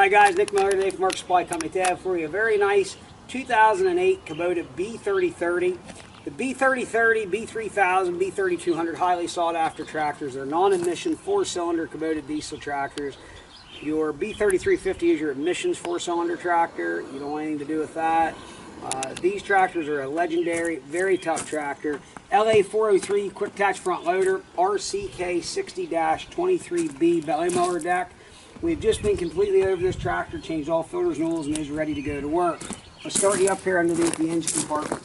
Hi guys, Nick Mower today from Mark Supply Company. Today I have for you a very nice 2008 Kubota B3030. The B3030, B3000, B3200, highly sought after tractors. They're non-emission 4-cylinder Kubota diesel tractors. Your B3350 is your emissions 4-cylinder tractor. You don't want anything to do with that. These tractors are a legendary, very tough tractor. LA 403 quick attach front loader, RCK 60-23B belly mower deck. We've just been completely over this tractor, changed all filters and oils, and is ready to go to work. I'll start you up here underneath the engine compartment.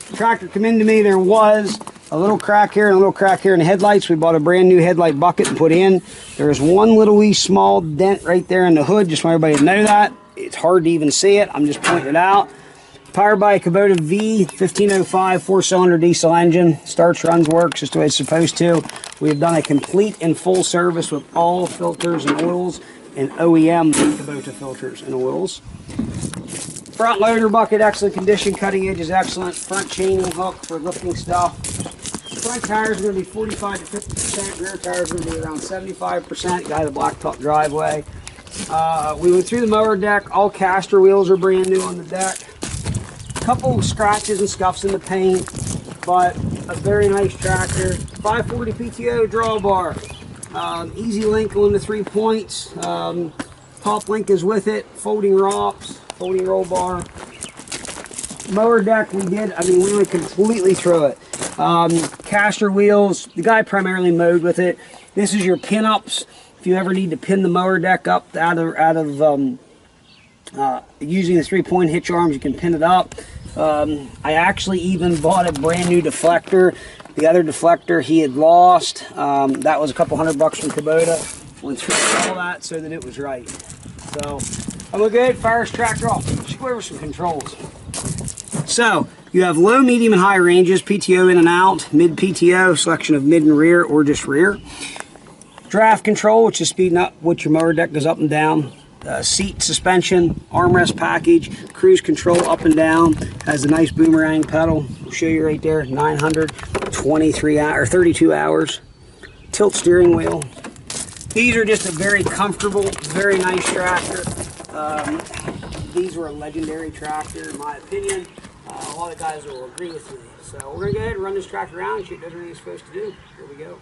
The tractor come into me, there was a little crack here and a little crack here in the headlights. We bought a brand new headlight bucket and put in. There's one little wee small dent right there in the hood, just want everybody to know that. It's hard to even see it, I'm just pointing it out. Powered by a Kubota V1505 4-cylinder diesel engine. Starts, runs, works just the way it's supposed to. We have done a complete and full service with all filters and oils and OEM Kubota filters and oils. Front loader bucket, excellent condition. Cutting edge is excellent. Front chaining hook for lifting stuff. Front tires are going to be 45 to 50%. Rear tires are going to be around 75%. Got the blacktop driveway. We went through the mower deck. All caster wheels are brand new on the deck. Couple scratches and scuffs in the paint, but a very nice tractor. 540 PTO drawbar, easy link on the 3 points. Top link is with it. Folding ROPS, folding roll bar. Mower deck we went completely through it. Caster wheels. The guy primarily mowed with it. This is your pin ups. If you ever need to pin the mower deck up out of using the 3-point hitch arms, you can pin it up. I actually even bought a brand new deflector. The other deflector he had lost. That was a couple $100 from Kubota. Went through all that so that it was right. So I'm gonna go ahead and fire this tractor off. Let's go over some controls. So you have low, medium, and high ranges, PTO in and out, mid PTO, selection of mid and rear or just rear. Draft control, which is speeding up what your mower deck goes up and down. Seat suspension, armrest package, cruise control up and down, has a nice boomerang pedal. I'll show you right there, 923 hours, 32 hours. Tilt steering wheel. These are just a very comfortable, very nice tractor. These were a legendary tractor in my opinion. A lot of guys will agree with me. So we're gonna go ahead and run this tractor around and see what it does what it's supposed to do. Here we go.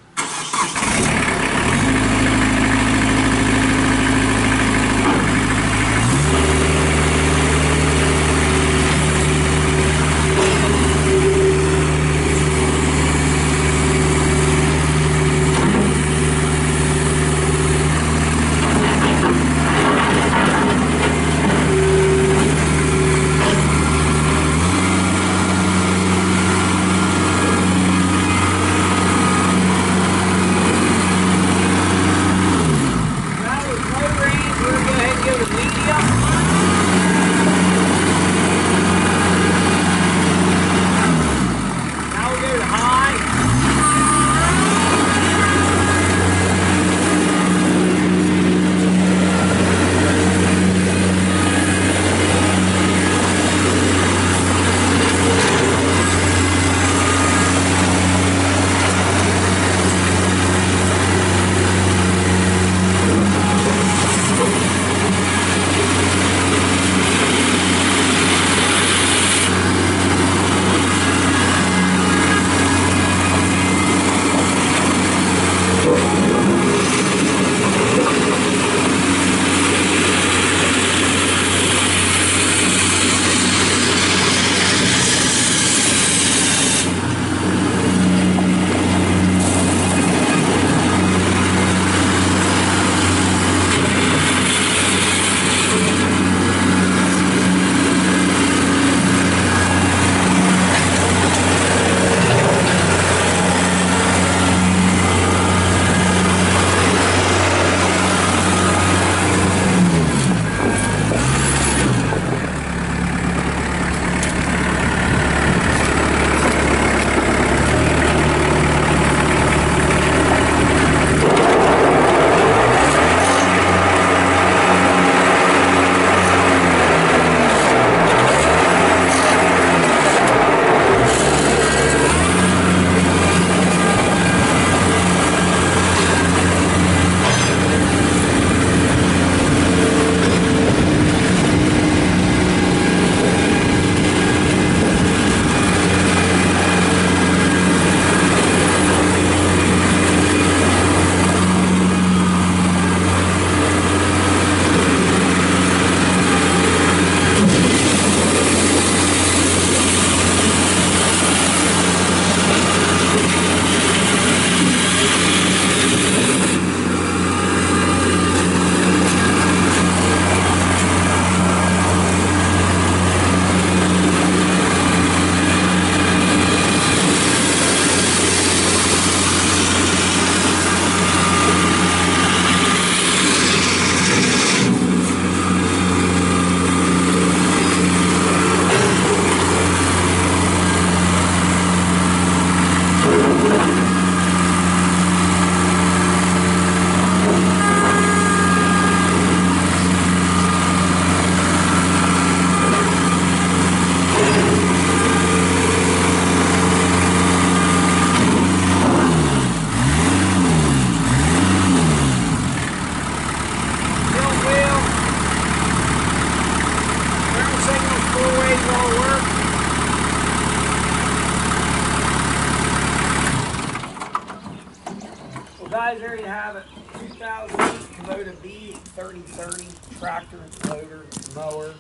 guys, there you have it. 2008 Kubota B3030 tractor, loader, mower,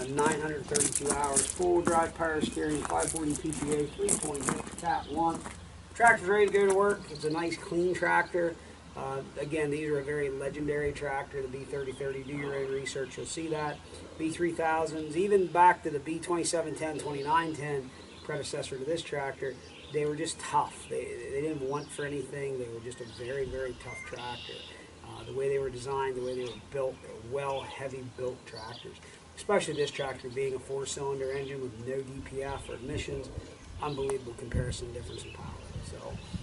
932 hours, full drive power steering, 540 PPA, 3.8 Cat 1. Tractor's ready to go to work. It's a nice clean tractor. Again, these are a very legendary tractor, the B3030. Do your own research, you'll see that. B3000s, even back to the B2710, 2910, predecessor to this tractor, they were just tough. They didn't want for anything. They were just a very, very tough tractor. The way they were designed, the way they were built, they were well, heavy built tractors. Especially this tractor being a 4-cylinder engine with no DPF or emissions. Unbelievable comparison difference in power. So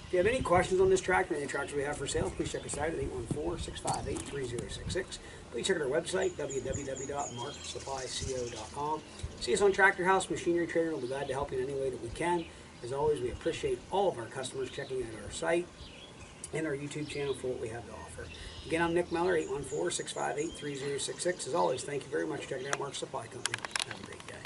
if you have any questions on this tractor or any tractors we have for sale, please check us out at 814-658-3066. Please check out our website, www.marksupplyco.com. See us on Tractor House, Machinery Trader. We'll be glad to help you in any way that we can. As always, we appreciate all of our customers checking out our site and our YouTube channel for what we have to offer. Again, I'm Nick Miller, 814-658-3066. As always, thank you very much for checking out Mark Supply Company. Have a great day.